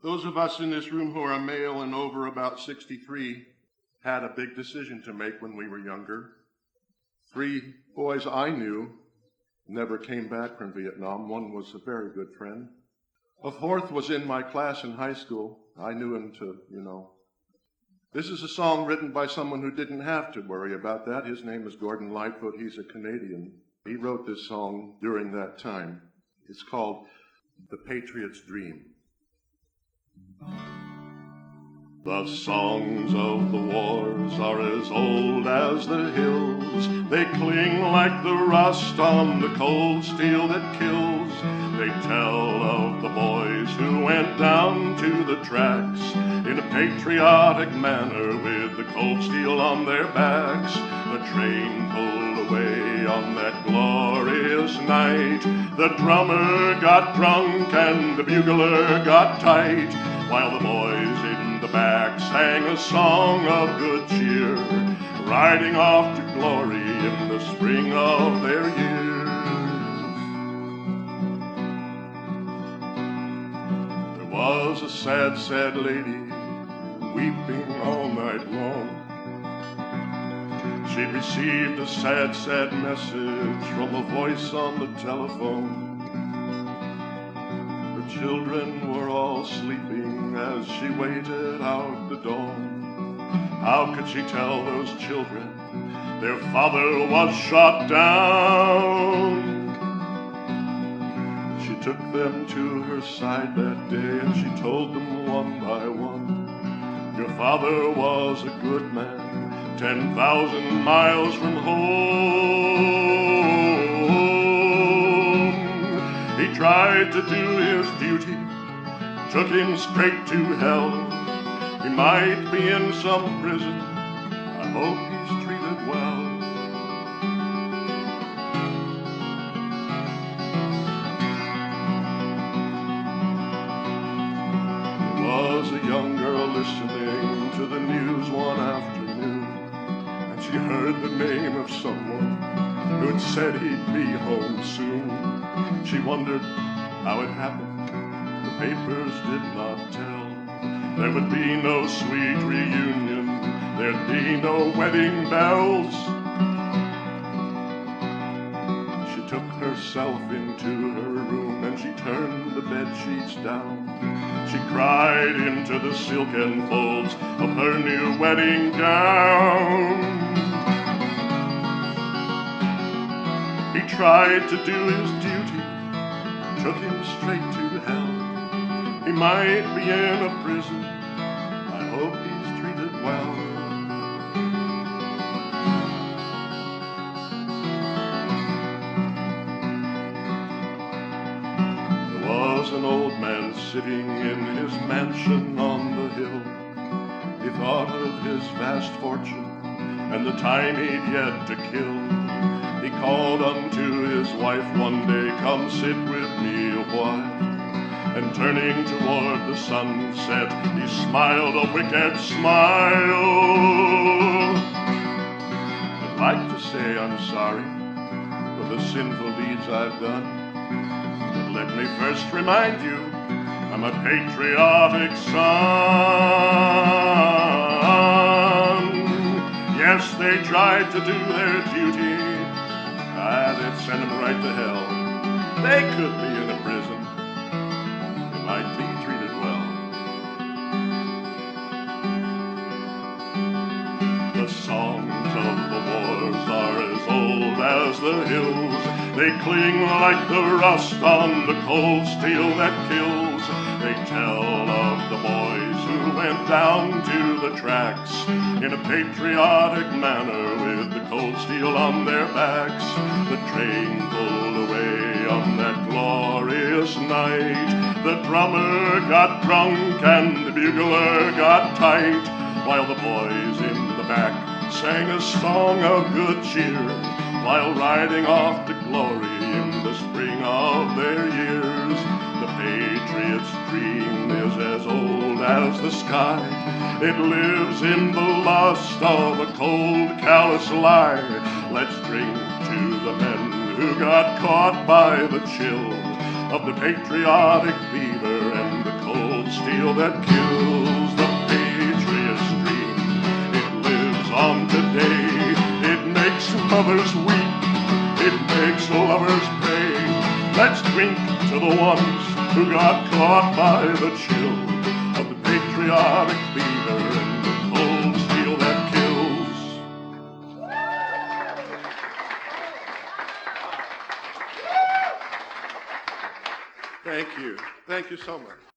Those of us in this room who are male and over about 63 had a big decision to make when we were younger. 3 boys I knew never came back from Vietnam. 1 was a very good friend. A 4th was in my class in high school. I knew him to, This is a song written by someone who didn't have to worry about that. His name is Gordon Lightfoot. He's a Canadian. He wrote this song during that time. It's called The Patriot's Dream. The songs of the wars are as old as the hills. They cling like the rust on the cold steel that kills. They tell of the boys who went down to the tracks in a patriotic manner with the cold steel on their backs. The train pulled away on that glorious night. The drummer got drunk and the bugler got tight, while the boys in the back sang a song of good cheer, riding off to glory in the spring of their years. There was a sad, sad lady weeping all night long. She'd received a sad, sad message from a voice on the telephone. Her children were all sleeping as she waited out the dawn. How could she tell those children their father was shot down? She took them to her side that day and she told them one by one, your father was a good man, 10,000 miles from home. He tried to do his duty, took him straight to hell. He might be in some prison, I hope he's treated well. There was a young girl listening to the news one afternoon, and she heard the name of someone who had said he'd be home soon. She wondered how it happened. The papers did not tell. There would be no sweet reunion. There'd be no wedding bells. She took herself into her room and she turned the bed sheets down. She cried into the silken folds of her new wedding gown. He tried to do his duty, took him straight to hell. He might be in a prison, I hope he's treated well. There was an old man sitting in his mansion on the hill. He thought of his vast fortune and the time he'd yet to kill. He called unto his wife one day, come sit with me a while. And turning toward the sunset, he smiled a wicked smile. I'd like to say I'm sorry for the sinful deeds I've done, but let me first remind you, I'm a patriotic son. Yes, they tried to do their duty. They'd send them right to hell. They could be in a prison. They might be treated well. The songs of the wars are as old as the hills. They cling like the rust on the cold steel that kills. They tell of the boys who went down to the tracks in a patriotic manner with the cold steel on their backs. The train pulled away on that glorious night. The drummer got drunk and the bugler got tight, while the boys in the back sang a song of good cheer, while riding off to glory in the spring of their years. The Patriot's dream is as old as the sky. It lives in the lust of a cold, callous lie. Let's drink to the men who got caught by the chill of the patriotic fever and the cold steel steel that kills the patriot's dream. It lives on today. It makes mothers weep. It makes lovers pray. Let's drink to the ones who got caught by the chill of the patriotic fever and the cold steel that kills. Thank you. Thank you so much.